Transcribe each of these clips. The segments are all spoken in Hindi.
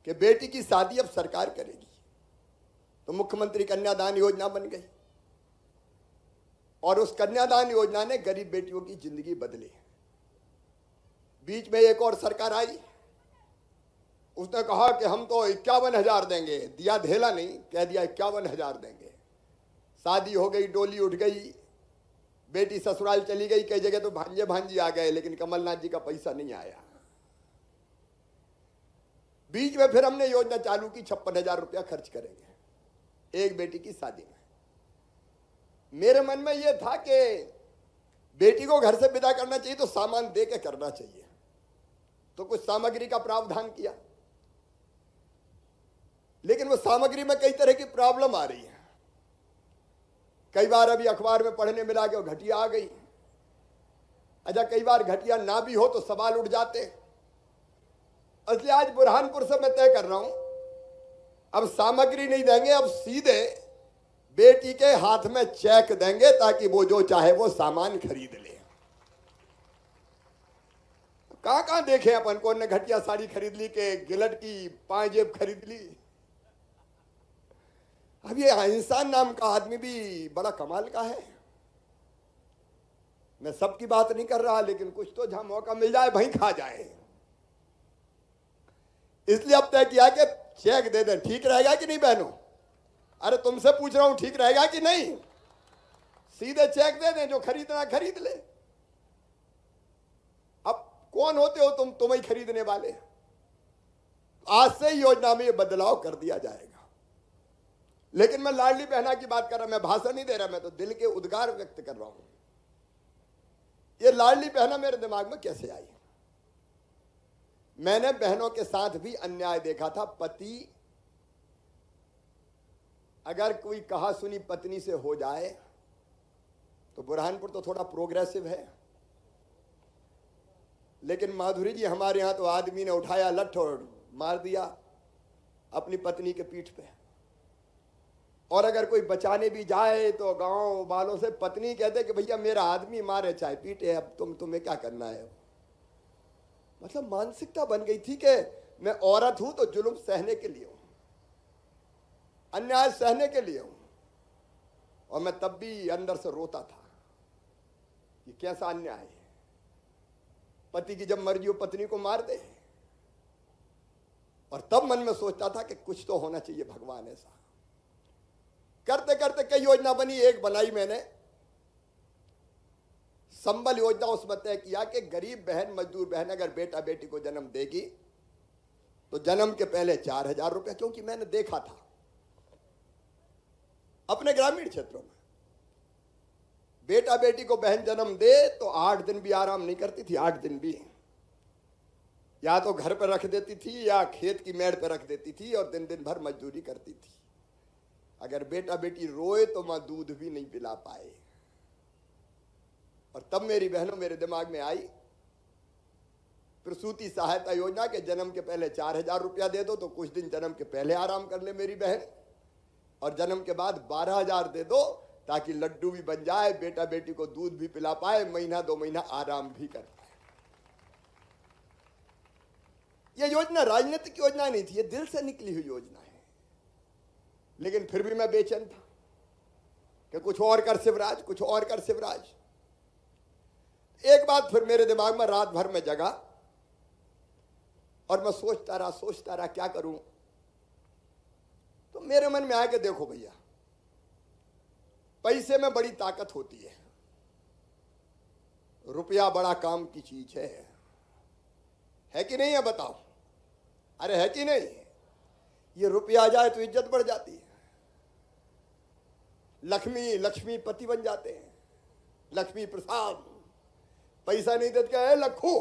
कि बेटी की शादी अब सरकार करेगी, तो मुख्यमंत्री कन्यादान योजना बन गई और उस कन्यादान योजना ने गरीब बेटियों की जिंदगी बदली। बीच में एक और सरकार आई, उसने कहा कि हम तो 51,000 देंगे, दिया धेला नहीं, कह दिया 51,000 देंगे। शादी हो गई, डोली उठ गई, बेटी ससुराल चली गई, कई जगह तो भांजे भांजी आ गए, लेकिन कमलनाथ जी का पैसा नहीं आया। बीच में फिर हमने योजना चालू की, 56,000 रुपया खर्च करेंगे एक बेटी की शादी में। मेरे मन में यह था कि बेटी को घर से विदा करना चाहिए तो सामान दे के करना चाहिए, तो कुछ सामग्री का प्रावधान किया, लेकिन वो सामग्री में कई तरह की प्रॉब्लम आ रही है। कई बार अभी अखबार में पढ़ने मिला कि वो घटिया आ गई। अच्छा, कई बार घटिया ना भी हो तो सवाल उठ जाते। इसलिए आज बुरहानपुर से मैं तय कर रहा हूं, अब सामग्री नहीं देंगे, अब सीधे बेटी के हाथ में चेक देंगे ताकि वो जो चाहे वो सामान खरीद ले। कहां कहां देखे अपन, कौन ने घटिया साड़ी खरीद ली के गिलट की पांजेब खरीद ली। अब ये इंसान नाम का आदमी भी बड़ा कमाल का है। मैं सबकी बात नहीं कर रहा, लेकिन कुछ तो जहां मौका मिल जाए वहीं खा जाए। इसलिए अब तय किया कि चेक दे दें। ठीक रहेगा कि नहीं बहनों? अरे तुमसे पूछ रहा हूं, ठीक रहेगा कि नहीं? सीधे चेक दे दें, जो खरीदना खरीद ले। अब कौन होते हो तुम, तुम्हें खरीदने वाले। आज से योजना में ये बदलाव कर दिया जाएगा। लेकिन मैं लाडली बहना की बात कर रहा, मैं भाषण नहीं दे रहा, मैं तो दिल के उद्गार व्यक्त कर रहा हूं। ये लाडली बहना मेरे दिमाग में कैसे आई? मैंने बहनों के साथ भी अन्याय देखा था। पति अगर कोई कहा सुनी पत्नी से हो जाए, तो बुरहानपुर तो थोड़ा प्रोग्रेसिव है, लेकिन माधुरी जी हमारे यहां तो आदमी ने उठाया लठ और मार दिया अपनी पत्नी के पीठ पे। और अगर कोई बचाने भी जाए तो गांव वालों से पत्नी कहते कि भैया मेरा आदमी मारे चाहे पीटे, अब तुम्हें क्या करना है। मतलब मानसिकता बन गई थी कि मैं औरत हूं तो जुल्म सहने के लिए हूं, अन्याय सहने के लिए हूं। और मैं तब भी अंदर से रोता था, ये कैसा अन्याय है। पति की जब मर्जी हो पत्नी को मार दे। और तब मन में सोचता था कि कुछ तो होना चाहिए भगवान ऐसा। करते करते कई योजना बनी। एक बनाई मैंने संबल योजना, उसमें तय किया कि गरीब बहन, मजदूर बहन अगर बेटा बेटी को जन्म देगी तो जन्म के पहले 4,000 रुपये, क्योंकि मैंने देखा था अपने ग्रामीण क्षेत्रों में, बेटा बेटी को बहन जन्म दे तो 8 दिन भी आराम नहीं करती थी। 8 दिन भी या तो घर पर रख देती थी या खेत की मेड़ पर रख देती थी, और दिन दिन भर मजदूरी करती थी। अगर बेटा बेटी रोए तो मां दूध भी नहीं पिला पाए। और तब मेरी बहनों मेरे दिमाग में आई प्रसूति सहायता योजना के जन्म के पहले 4,000 रुपया दे दो तो कुछ दिन जन्म के पहले आराम कर ले मेरी बहन, और जन्म के बाद 12,000 दे दो ताकि लड्डू भी बन जाए, बेटा बेटी को दूध भी पिला पाए, महीना 2 महीना आराम भी कर पाए। यह योजना राजनीतिक योजना नहीं थी, यह दिल से निकली हुई योजना है। लेकिन फिर भी मैं बेचैन था कि कुछ और कर शिवराज, कुछ और कर शिवराज। एक बात फिर मेरे दिमाग में रात भर में जगा और मैं सोचता रहा क्या करूं। तो मेरे मन में आया कि देखो भैया, पैसे में बड़ी ताकत होती है, रुपया बड़ा काम की चीज है कि नहीं है? बताओ, अरे है कि नहीं? ये रुपया आ जाए तो इज्जत बढ़ जाती है। लक्ष्मी पति बन जाते हैं, लक्ष्मी प्रसाद। पैसा नहीं देते है लखू,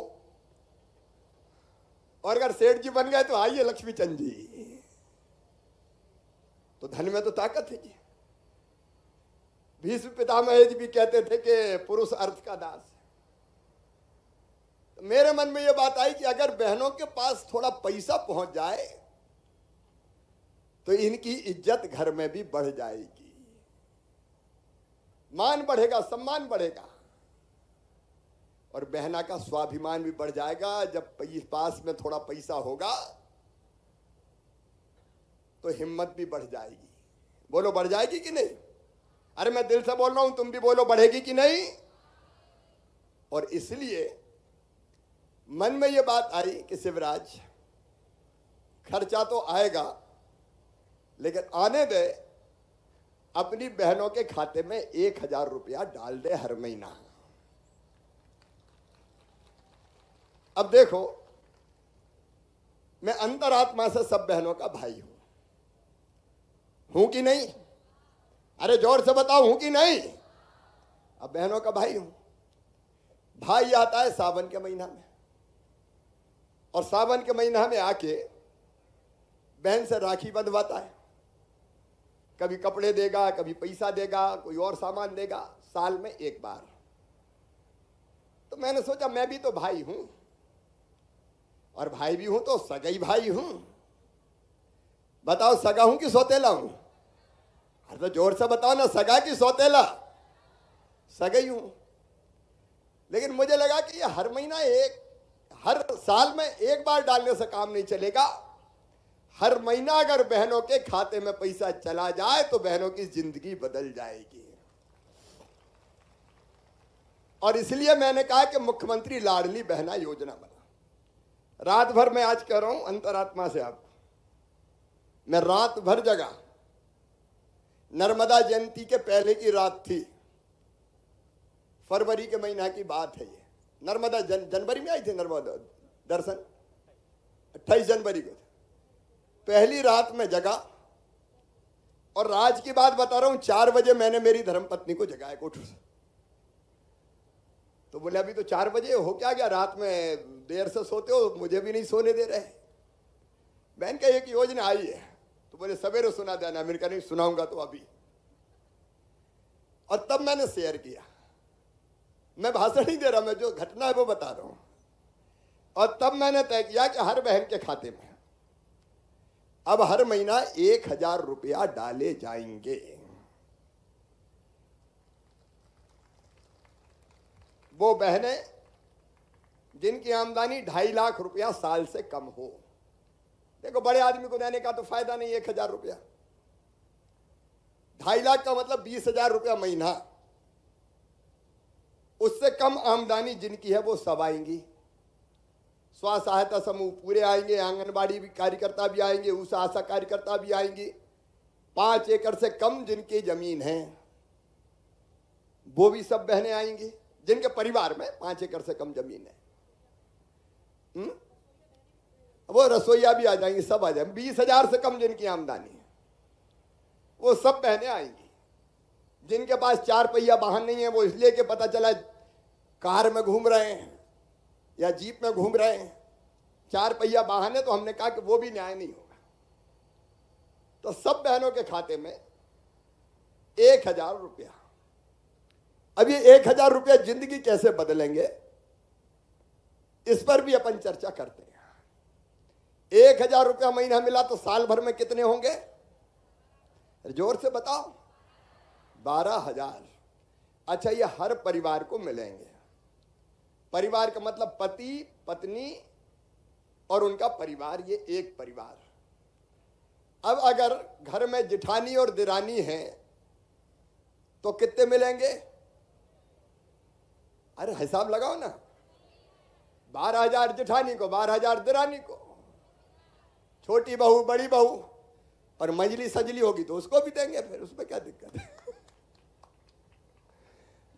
और अगर सेठ जी बन गए तो आइए लक्ष्मी चंद जी। तो धन में तो ताकत है जी। भीष्म पितामह जी भी कहते थे कि पुरुष अर्थ का दास है। तो मेरे मन में यह बात आई कि अगर बहनों के पास थोड़ा पैसा पहुंच जाए तो इनकी इज्जत घर में भी बढ़ जाएगी, मान बढ़ेगा, सम्मान बढ़ेगा, और बहना का स्वाभिमान भी बढ़ जाएगा। जब पास में थोड़ा पैसा होगा तो हिम्मत भी बढ़ जाएगी। बोलो बढ़ जाएगी कि नहीं? अरे मैं दिल से बोल रहा हूं, तुम भी बोलो बढ़ेगी कि नहीं? और इसलिए मन में ये बात आई कि शिवराज, खर्चा तो आएगा लेकिन आने दे, अपनी बहनों के खाते में 1000 रुपया डाल दे हर महीना। अब देखो, मैं अंतरात्मा से सब बहनों का भाई हूं कि नहीं? अरे जोर से बताओ, हूं कि नहीं? अब बहनों का भाई हूं। भाई आता है सावन के महीना में, और सावन के महीना में आके बहन से राखी बंधवाता है। कभी कपड़े देगा, कभी पैसा देगा, कोई और सामान देगा, साल में एक बार। तो मैंने सोचा मैं भी तो भाई हूं, और भाई भी हूं तो सगाई भाई हूं। बताओ सगा हूं कि सौतेला हूं? अरे तो जोर से बताओ ना, सगा कि सौतेला? सगाई हूं। लेकिन मुझे लगा कि ये हर महीना हर साल में एक बार डालने से काम नहीं चलेगा। हर महीना अगर बहनों के खाते में पैसा चला जाए तो बहनों की जिंदगी बदल जाएगी। और इसलिए मैंने कहा कि मुख्यमंत्री लाडली बहना योजना बना। रात भर मैं आज कह रहा हूं अंतरात्मा से, आप मैं रात भर जगा। नर्मदा जयंती के पहले की रात थी, फरवरी के महीना की बात है ये। नर्मदा जनवरी में आई थी नर्मदा दर्शन, 28 जनवरी को। पहली रात में जगा, और राज की बात बता रहा हूं, 4 बजे मैंने मेरी धर्मपत्नी को जगाया कोठर से। तो बोले अभी तो 4 बजे हो क्या गया, रात में देर से सोते हो, मुझे भी नहीं सोने दे रहे। बहन का एक योजना आई है, तो बोले सवेरे सुना देना। मैंने कहा नहीं सुनाऊंगा तो अभी। और तब मैंने शेयर किया, मैं भाषण नहीं दे रहा, मैं जो घटना है वो बता रहा हूं। और तब मैंने तय किया कि हर बहन के खाते में अब हर महीना 1000 रुपया डाले जाएंगे। वो बहनें जिनकी आमदनी 2.5 लाख रुपया साल से कम हो। देखो बड़े आदमी को देने का तो फायदा नहीं 1000 रुपया। 2.5 लाख का मतलब 20,000 रुपया महीना। उससे कम आमदनी जिनकी है वो सब आएंगी। स्व सहायता समूह पूरे आएंगे, आंगनबाड़ी भी कार्यकर्ता भी आएंगे, उस आशा कार्यकर्ता भी आएंगी। 5 एकड़ से कम जिनकी जमीन है वो भी सब बहनें आएंगी, जिनके परिवार में 5 एकड़ से कम जमीन है। वो रसोईया भी आ जाएंगी, सब आ जाएंगे। 20,000 से कम जिनकी आमदनी है वो सब बहनें आएंगी। जिनके पास 4 पहिया वाहन नहीं है, वो इसलिए कि पता चला कार में घूम रहे हैं या जीप में घूम रहे हैं, 4 पहिया वाहन है, तो हमने कहा कि वो भी न्याय नहीं होगा। तो सब बहनों के खाते में 1000 रुपया। अब ये 1000 रुपया जिंदगी कैसे बदलेंगे, इस पर भी अपन चर्चा करते हैं। 1000 रुपया महीना मिला तो साल भर में कितने होंगे? जोर से बताओ। 12,000। अच्छा, ये हर परिवार को मिलेंगे। परिवार का मतलब पति पत्नी और उनका परिवार, ये एक परिवार। अब अगर घर में जिठानी और दिरानी है तो कितने मिलेंगे? अरे हिसाब लगाओ ना। 12,000 जिठानी को, 12,000 दिरानी को। छोटी बहू बड़ी बहू और मंजली सजली होगी तो उसको भी देंगे, फिर उसमें क्या दिक्कत है।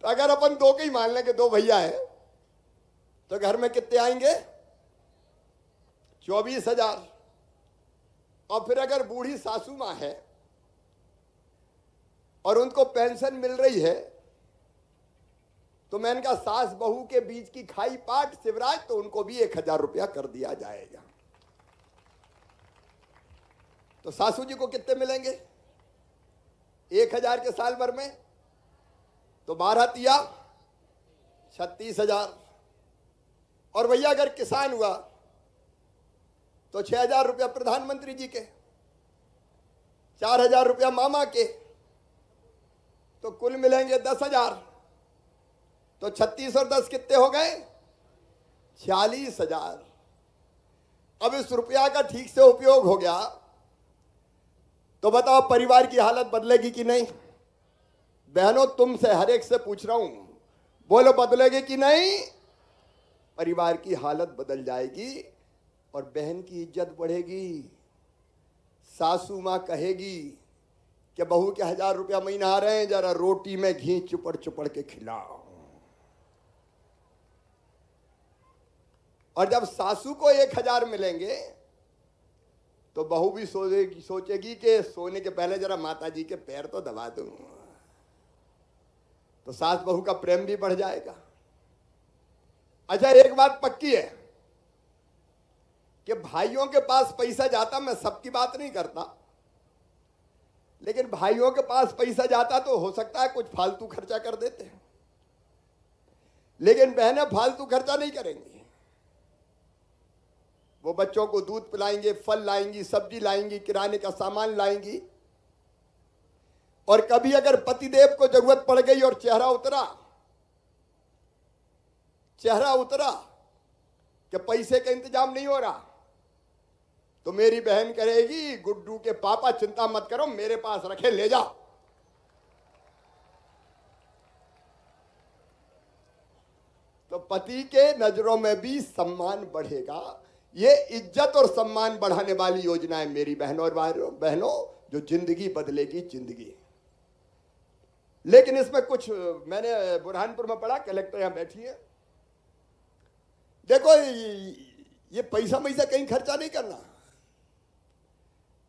तो अगर अपन 2 के ही मान लें कि 2 भैया है तो घर में कितने आएंगे? 24,000। और फिर अगर बूढ़ी सासू मां है और उनको पेंशन मिल रही है तो मैंने कहा सास बहू के बीच की खाई पाट शिवराज, तो उनको भी 1000 रुपया कर दिया जाएगा। तो सासू जी को कितने मिलेंगे 1000 के साल भर में? तो 12 तिया 36,000। और भैया अगर किसान हुआ तो 6,000 रुपया प्रधानमंत्री जी के, 4,000 रुपया मामा के, तो कुल मिलेंगे 10,000। तो 36 और 10 कितने हो गए? 46,000। अब इस रुपया का ठीक से उपयोग हो गया तो बताओ परिवार की हालत बदलेगी कि नहीं? बहनों, तुमसे हर एक से पूछ रहा हूं, बोलो बदलेगी कि नहीं? परिवार की हालत बदल जाएगी और बहन की इज्जत बढ़ेगी। सासू मां कहेगी कि बहू के 1000 रुपया महीना आ रहे हैं, जरा रोटी में घी चुपड़ चुपड़ के खिलाओ। और जब सासू को 1000 मिलेंगे तो बहू भी सोचेगी कि सोने के पहले जरा माता जी के पैर तो दबा दूं। तो सास बहू का प्रेम भी बढ़ जाएगा। अच्छा, एक बात पक्की है कि भाइयों के पास पैसा जाता, मैं सबकी बात नहीं करता, लेकिन भाइयों के पास पैसा जाता तो हो सकता है कुछ फालतू खर्चा कर देते हैं, लेकिन बहनें फालतू खर्चा नहीं करेंगी। वो बच्चों को दूध पिलाएंगे, फल लाएंगी, सब्जी लाएंगी, किराने का सामान लाएंगी। और कभी अगर पतिदेव को जरूरत पड़ गई और चेहरा उतरा कि पैसे का इंतजाम नहीं हो रहा, तो मेरी बहन कहेगी, गुड्डू के पापा चिंता मत करो, मेरे पास रखे, ले जाओ। तो पति के नजरों में भी सम्मान बढ़ेगा। ये इज्जत और सम्मान बढ़ाने वाली योजना है मेरी बहनों और बहनों, जो जिंदगी बदलेगी जिंदगी। लेकिन इसमें कुछ मैंने बुरहानपुर में पढ़ा, कलेक्टर यहां बैठी है, देखो ये पैसा कहीं खर्चा नहीं करना।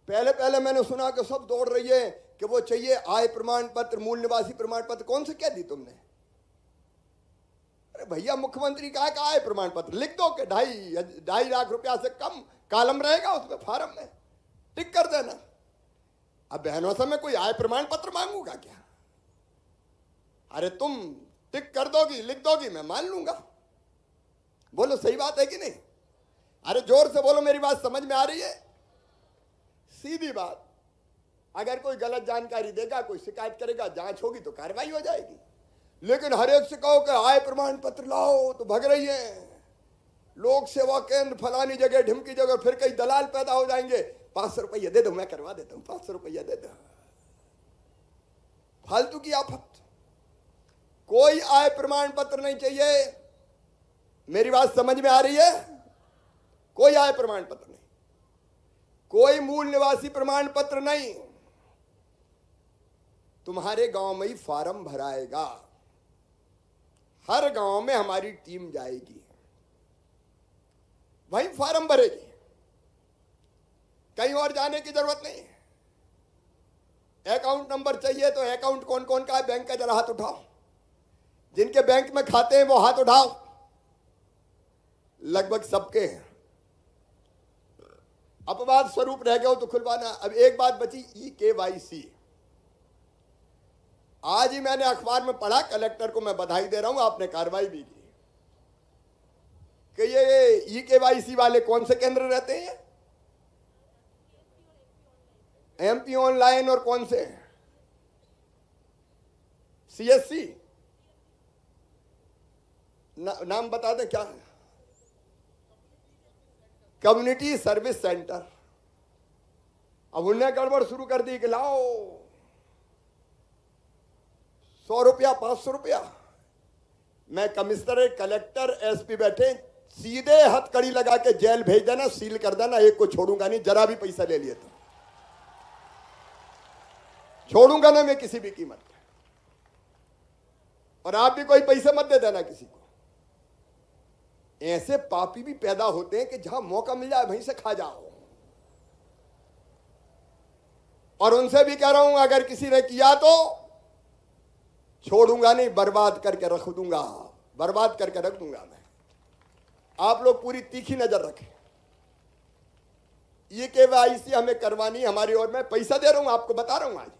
पहले मैंने सुना कि सब दौड़ रही है कि वो चाहिए आय प्रमाण पत्र, मूल निवासी प्रमाण पत्र। कौन से क्या दी तुमने? अरे भैया, मुख्यमंत्री कहा कि आय प्रमाण पत्र लिख दो कि 2.5 लाख रुपया से कम कॉलम रहेगा उसमें, फार्म में टिक कर देना। अब बहनों से मैं कोई आय प्रमाण पत्र मांगूंगा क्या? अरे तुम टिक कर दोगी, लिख दोगी, मैं मान लूंगा। बोलो सही बात है कि नहीं? अरे जोर से बोलो, मेरी बात समझ में आ रही है? सीधी बात। अगर कोई गलत जानकारी देगा, कोई शिकायत करेगा, जांच होगी तो कार्रवाई हो जाएगी। लेकिन हर एक से कहो कि आय प्रमाण पत्र लाओ तो भग रही है। लोक सेवा केंद्र फलानी जगह, ढिमकी जगह, फिर कई दलाल पैदा हो जाएंगे। 500 रुपया दे दो, मैं करवा देता हूं, 500 रुपया दे दो। फालतू की आफत। कोई आय प्रमाण पत्र नहीं चाहिए। मेरी बात समझ में आ रही है? कोई आय प्रमाण पत्र नहीं, कोई मूल निवासी प्रमाण पत्र नहीं। तुम्हारे गांव में ही फार्म भराएगा। हर गांव में हमारी टीम जाएगी, वहीं फार्म भरेगी, कहीं और जाने की जरूरत नहीं। अकाउंट नंबर चाहिए तो अकाउंट कौन कौन का है बैंक का, जरा हाथ उठाओ। जिनके बैंक में खाते हैं वो हाथ उठाओ। लगभग सबके हैं। अपवाद स्वरूप रह गए हो तो खुलवाना। अब एक बात बची, EKYC। आज ही मैंने अखबार में पढ़ा, कलेक्टर को मैं बधाई दे रहा हूं, आपने कार्रवाई भी की कि ये EKYC वाले कौन से केंद्र रहते हैं? MP ऑनलाइन और कौन से? CSC। नाम बता दे क्या? Community service centre. अब उन्होंने गड़बड़ शुरू कर दी कि लाओ 100 रुपया, 500 रुपया। मैं कमिश्नर, कलेक्टर, SP बैठे, सीधे हथकड़ी लगा के जेल भेज देना, सील कर देना, एक को छोड़ूंगा नहीं। जरा भी पैसा ले लिए तो छोड़ूंगा ना मैं किसी भी कीमत पे। और आप भी कोई पैसे मत दे देना किसी को। ऐसे पापी भी पैदा होते हैं कि जहां मौका मिल जाए वहीं से खा जाओ। और उनसे भी कह रहा हूं, अगर किसी ने किया तो छोड़ूंगा नहीं, बर्बाद करके रख दूंगा, बर्बाद करके रख दूंगा मैं। आप लोग पूरी तीखी नजर रखें। EKYC हमें करवानी हमारी ओर। मैं पैसा दे रहा हूं, आपको बता रहा हूं। आज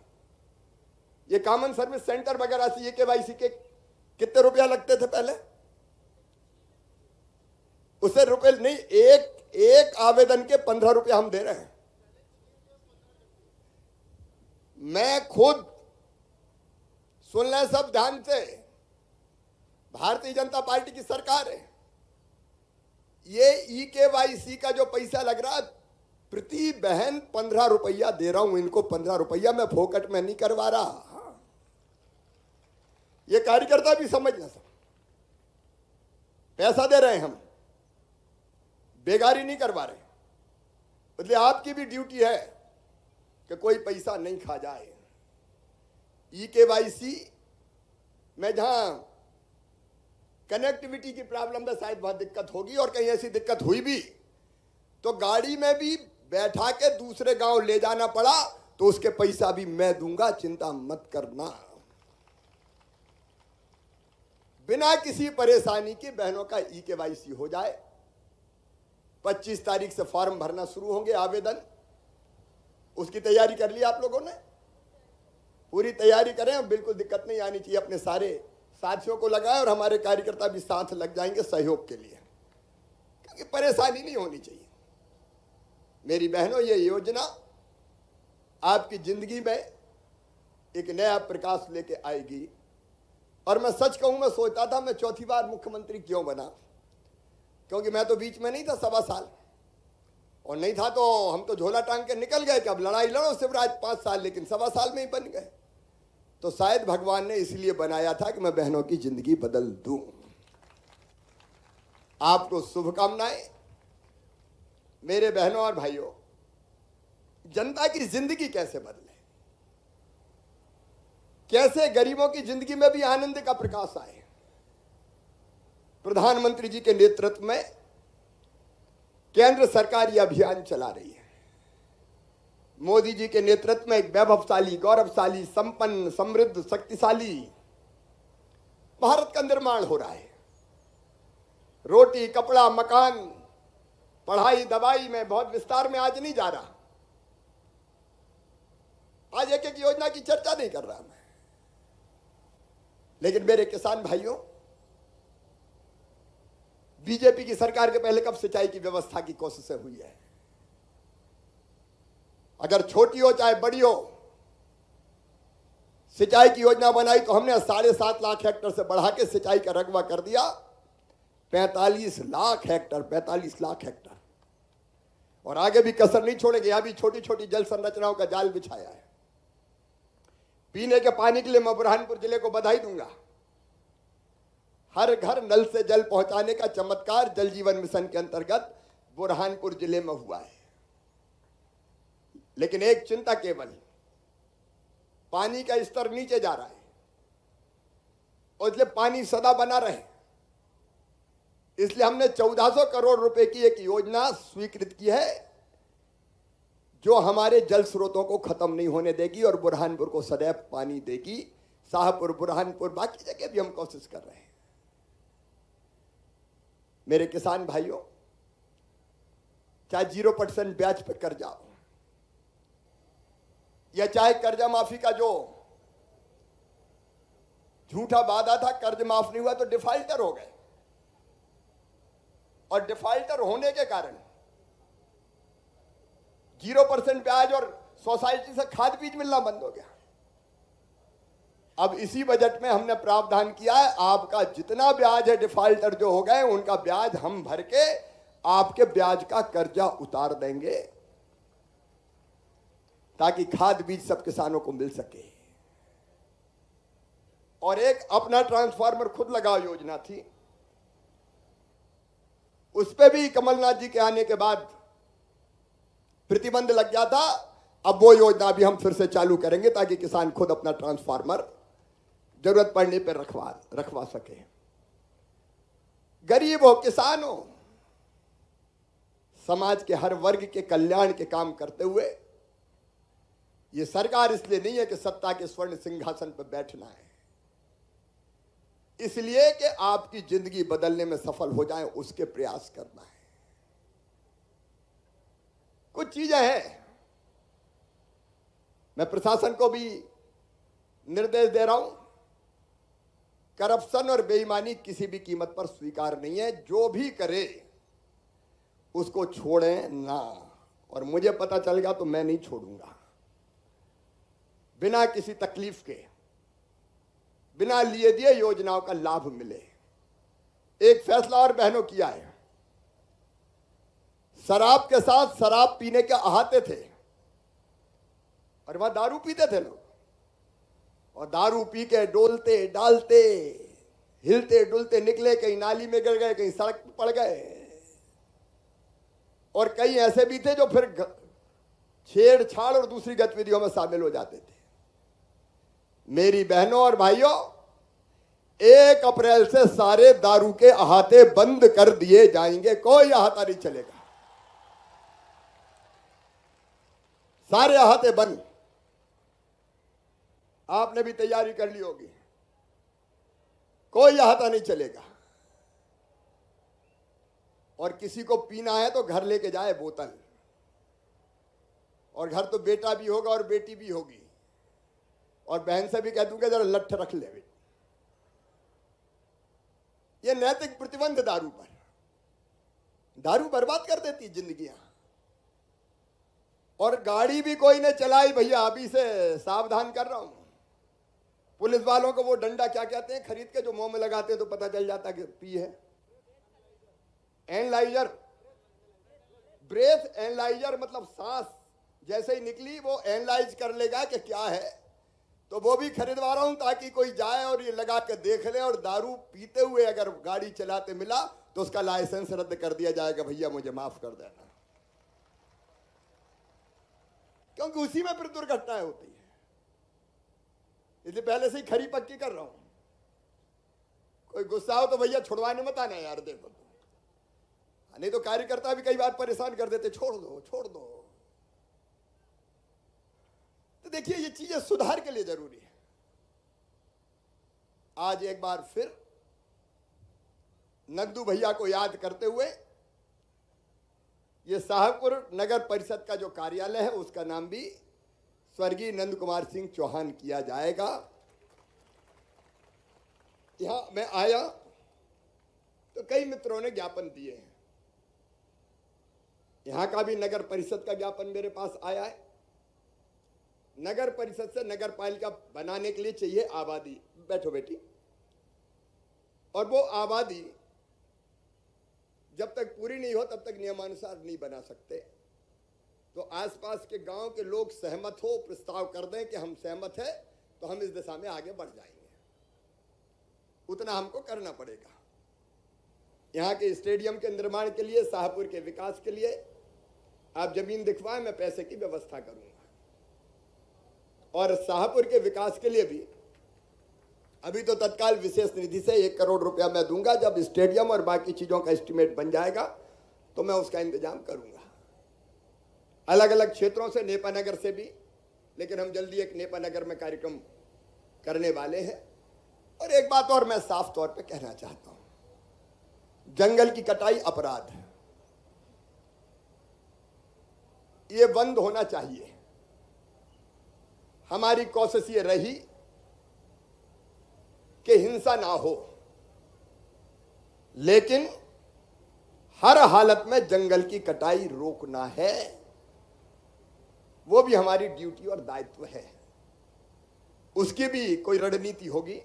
ये कॉमन सर्विस सेंटर वगैरह से EKYC के कितने रुपया लगते थे पहले? उससे रुपए नहीं, एक आवेदन के 15 रुपया हम दे रहे हैं। मैं खुद, सुन लें सब ध्यान से, भारतीय जनता पार्टी की सरकार है। ये EKYC का जो पैसा लग रहा है प्रति बहन 15 रुपया दे रहा हूं इनको, 15 रुपया मैं फोकट में नहीं करवा रहा। ये कार्यकर्ता भी समझना सब, पैसा दे रहे हैं हम, बेगारी नहीं करवा रहे। इसलिए आपकी भी ड्यूटी है कि कोई पैसा नहीं खा जाए। EKYC में जहां कनेक्टिविटी की प्रॉब्लम में शायद बहुत दिक्कत होगी, और कहीं ऐसी दिक्कत हुई भी तो गाड़ी में भी बैठा के दूसरे गांव ले जाना पड़ा तो उसके पैसा भी मैं दूंगा, चिंता मत करना। बिना किसी परेशानी की बहनों का EKYC हो जाए। 25 तारीख से फॉर्म भरना शुरू होंगे, आवेदन। उसकी तैयारी कर ली आप लोगों ने? पूरी तैयारी करें, और बिल्कुल दिक्कत नहीं आनी चाहिए। अपने सारे साथियों को लगाएं और हमारे कार्यकर्ता भी साथ लग जाएंगे सहयोग के लिए, क्योंकि परेशानी नहीं होनी चाहिए। मेरी बहनों, ये योजना आपकी जिंदगी में एक नया प्रकाश लेके आएगी। और मैं सच कहूं, मैं सोचता था मैं चौथी बार मुख्यमंत्री क्यों बना, क्योंकि मैं तो बीच में नहीं था 1.25 साल, और नहीं था तो हम तो झोला टांग के निकल गए कि अब लड़ाई लड़ो शिवराज 5 साल, लेकिन 1.25 साल में ही बन गए। तो शायद भगवान ने इसलिए बनाया था कि मैं बहनों की जिंदगी बदल दूं। आपको शुभकामनाएं। मेरे बहनों और भाइयों, जनता की जिंदगी कैसे बदले, कैसे गरीबों की जिंदगी में भी आनंद का प्रकाश आए, प्रधानमंत्री जी के नेतृत्व में केंद्र सरकार यह अभियान चला रही है। मोदी जी के नेतृत्व में एक वैभवशाली, गौरवशाली, संपन्न, समृद्ध, शक्तिशाली भारत का निर्माण हो रहा है। रोटी, कपड़ा, मकान, पढ़ाई, दवाई में बहुत विस्तार में आज नहीं जा रहा। आज एक एक योजना की चर्चा नहीं कर रहा मैं, लेकिन मेरे किसान भाइयों, बीजेपी की सरकार के पहले कब सिंचाई की व्यवस्था की कोशिशें हुई है? अगर छोटी हो चाहे बड़ी हो, सिंचाई की योजना बनाई तो हमने 7.5 लाख हेक्टेयर से बढ़ा के सिंचाई का रकबा कर दिया 45 लाख हेक्टेयर, 45 लाख हेक्टेयर। और आगे भी कसर नहीं छोड़ेंगे। यहां भी छोटी छोटी जल संरचनाओं का जाल बिछाया है। पीने के पानी के लिए मैं बुरहानपुर जिले को बधाई दूंगा। हर घर नल से जल पहुंचाने का चमत्कार जल जीवन मिशन के अंतर्गत बुरहानपुर जिले में हुआ है। लेकिन एक चिंता केवल, पानी का स्तर नीचे जा रहा है, और इसलिए पानी सदा बना रहे, इसलिए हमने 1400 करोड़ रुपए की एक योजना स्वीकृत की है जो हमारे जल स्रोतों को खत्म नहीं होने देगी और बुरहानपुर को सदैव पानी देगी। शाहपुर, बुरहानपुर, बाकी जगह भी हम कोशिश कर रहे हैं। मेरे किसान भाइयों, चाहे 0% ब्याज पे कर्जा हो, या चाहे कर्जा माफी का जो झूठा वादा था, कर्ज माफ नहीं हुआ तो डिफॉल्टर हो गए, और डिफॉल्टर होने के कारण 0% ब्याज और सोसाइटी से खाद बीज मिलना बंद हो गया। अब इसी बजट में हमने प्रावधान किया है, आपका जितना ब्याज है डिफॉल्टर जो हो गए उनका ब्याज हम भर के आपके ब्याज का कर्जा उतार देंगे, ताकि खाद बीज सब किसानों को मिल सके। और एक अपना ट्रांसफार्मर खुद लगाओ योजना थी, उस पे भी कमलनाथ जी के आने के बाद प्रतिबंध लग गया था। अब वो योजना भी हम फिर से चालू करेंगे ताकि किसान खुद अपना ट्रांसफार्मर जरूरत पड़ने पर रखवा सके। गरीब हो, किसान हो, समाज के हर वर्ग के कल्याण के काम करते हुए ये सरकार इसलिए नहीं है कि सत्ता के स्वर्ण सिंहासन पर बैठना है, इसलिए कि आपकी जिंदगी बदलने में सफल हो जाए उसके प्रयास करना है। कुछ चीजें हैं, मैं प्रशासन को भी निर्देश दे रहा हूं, करप्शन और बेईमानी किसी भी कीमत पर स्वीकार नहीं है। जो भी करे उसको छोड़ें ना, और मुझे पता चल गया तो मैं नहीं छोड़ूंगा। बिना किसी तकलीफ के, बिना लिए दिए योजनाओं का लाभ मिले। एक फैसला और बहनों किया है, शराब के साथ शराब पीने के अहाते थे और वहां दारू पीते थे लोग, और दारू पी के डोलते डालते हिलते डुलते निकले, कहीं नाली में गिर गए, कहीं सड़क पर पड़ गए, और कई ऐसे भी थे जो फिर छेड़छाड़ और दूसरी गतिविधियों में शामिल हो जाते थे। मेरी बहनों और भाइयों, 1 अप्रैल से सारे दारू के अहाते बंद कर दिए जाएंगे, कोई अहाता नहीं चलेगा, सारे अहाते बंद। आपने भी तैयारी कर ली होगी, कोई अहाता नहीं चलेगा। और किसी को पीना है तो घर लेके जाए बोतल, और घर तो बेटा भी होगा और बेटी भी होगी, और बहन से भी कह दूंगा जरा लठ रख ले बेटी। ये नैतिक प्रतिबंध दारू पर। दारू बर्बाद कर देती जिंदगियां। और गाड़ी भी कोई ने चलाई भैया, अभी से सावधान कर रहा हूं। पुलिस वालों को वो डंडा क्या कहते हैं खरीद के जो मुंह में लगाते हैं तो पता चल जाता कि पी है। एनालाइजर, ब्रेथ एनालाइजर, मतलब सांस जैसे ही निकली वो एनालाइज कर लेगा कि क्या है। तो वो भी खरीदवा रहा हूं ताकि कोई जाए और ये लगा के देख ले, और दारू पीते हुए अगर गाड़ी चलाते मिला तो उसका लाइसेंस रद्द कर दिया जाएगा, भैया मुझे माफ कर देना, क्योंकि उसी में फिर दुर्घटनाएं होती है। इसलिए पहले से ही खरी पक्की कर रहा हूं। कोई गुस्सा हो तो भैया छुड़वाने मत आना यार, देखो तो। नहीं तो कार्यकर्ता भी कई बार परेशान कर देते, छोड़ दो छोड़ दो। तो देखिए ये चीजें सुधार के लिए जरूरी है। आज एक बार फिर नंदू भैया को याद करते हुए ये शाहपुर नगर परिषद का जो कार्यालय है उसका नाम भी स्वर्गीय नंद कुमार सिंह चौहान किया जाएगा। यहां मैं आया तो कई मित्रों ने ज्ञापन दिए हैं। यहां का भी नगर परिषद का ज्ञापन मेरे पास आया है। नगर परिषद से नगर पालिका बनाने के लिए चाहिए आबादी। बैठो बेटी। और वो आबादी जब तक पूरी नहीं हो तब तक नियमानुसार नहीं बना सकते। तो आसपास के गांव के लोग सहमत हो, प्रस्ताव कर दें कि हम सहमत हैं, तो हम इस दिशा में आगे बढ़ जाएंगे। उतना हमको करना पड़ेगा। यहाँ के स्टेडियम के निर्माण के लिए, शाहपुर के विकास के लिए आप जमीन दिखवाएं, मैं पैसे की व्यवस्था करूंगा। और शाहपुर के विकास के लिए भी अभी तो तत्काल विशेष निधि से 1 करोड़ रुपया मैं दूंगा। जब स्टेडियम और बाकी चीजों का एस्टिमेट बन जाएगा तो मैं उसका इंतजाम करूंगा। अलग अलग क्षेत्रों से, नेपानगर से भी, लेकिन हम जल्दी एक नेपानगर में कार्यक्रम करने वाले हैं। और एक बात और मैं साफ तौर पे कहना चाहता हूं, जंगल की कटाई अपराध है, ये बंद होना चाहिए। हमारी कोशिश ये रही कि हिंसा ना हो, लेकिन हर हालत में जंगल की कटाई रोकना है, वो भी हमारी ड्यूटी और दायित्व है। उसकी भी कोई रणनीति होगी,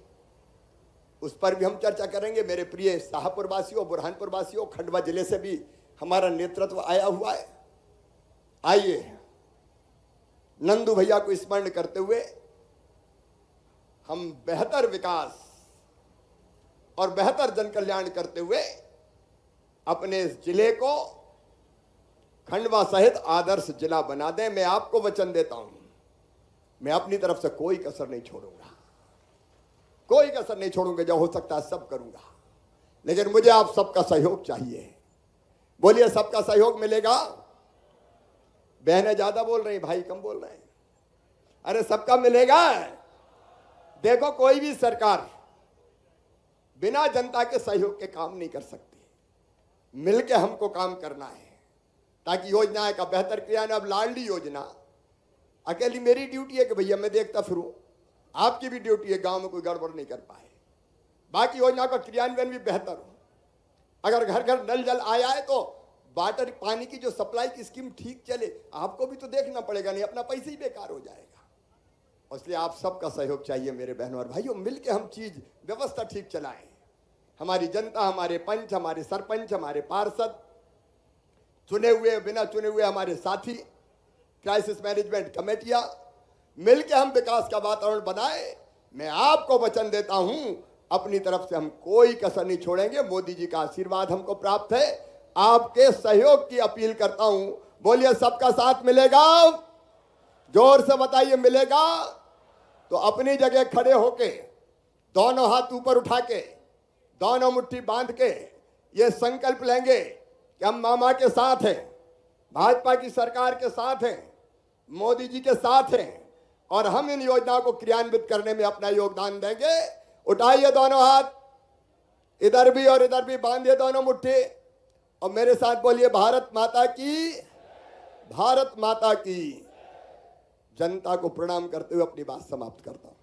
उस पर भी हम चर्चा करेंगे। मेरे प्रिय शाहपुर वासियों, बुरहानपुर वासियों, खंडवा जिले से भी हमारा नेतृत्व आया हुआ है। आइए नंदू भैया को स्मरण करते हुए हम बेहतर विकास और बेहतर जन कल्याण करते हुए अपने इस जिले को खंडवा सहित आदर्श जिला बना दें। मैं आपको वचन देता हूं, मैं अपनी तरफ से कोई कसर नहीं छोड़ूंगा, कोई कसर नहीं छोड़ूंगा। जो हो सकता है सब करूंगा, लेकिन मुझे आप सबका सहयोग चाहिए। बोलिए, सबका सहयोग मिलेगा? बहनें ज्यादा बोल रही, भाई कम बोल रहे हैं। अरे सबका मिलेगा। देखो, कोई भी सरकार बिना जनता के सहयोग के काम नहीं कर सकती। मिलके हमको काम करना है ताकि योजनाएं का बेहतर क्रियान्वयन। अब लाडली योजना अकेली मेरी ड्यूटी है कि भैया मैं देखता फिरूं, आपकी भी ड्यूटी है गांव में कोई गड़बड़ नहीं कर पाए, बाकी योजना का क्रियान्वयन भी बेहतर हो। अगर घर घर नल जल आया है तो वाटर पानी की जो सप्लाई की स्कीम ठीक चले, आपको भी तो देखना पड़ेगा, नहीं अपना पैसे ही बेकार हो जाएगा। इसलिए आप सबका सहयोग चाहिए मेरे बहनों और भाइयों। मिलकर हम चीज व्यवस्था ठीक चलाएं। हमारी जनता, हमारे पंच, हमारे सरपंच, हमारे पार्षद चुने हुए बिना चुने हुए हमारे साथी, क्राइसिस मैनेजमेंट कमेटियां, मिलकर हम विकास का वातावरण बनाए। मैं आपको वचन देता हूं, अपनी तरफ से हम कोई कसर नहीं छोड़ेंगे। मोदी जी का आशीर्वाद हमको प्राप्त है। आपके सहयोग की अपील करता हूं। बोलिए, सबका साथ मिलेगा? जोर से बताइए, मिलेगा? तो अपनी जगह खड़े होके, दोनों हाथ ऊपर उठा के, दोनों मुट्ठी बांध के ये संकल्प लेंगे कि हम मामा के साथ हैं, भाजपा की सरकार के साथ हैं, मोदी जी के साथ हैं और हम इन योजनाओं को क्रियान्वित करने में अपना योगदान देंगे। उठाइए दोनों हाथ, इधर भी और इधर भी बांधिए दोनों मुट्ठी और मेरे साथ बोलिए, भारत माता की, भारत माता की। जनता को प्रणाम करते हुए अपनी बात समाप्त करता हूं।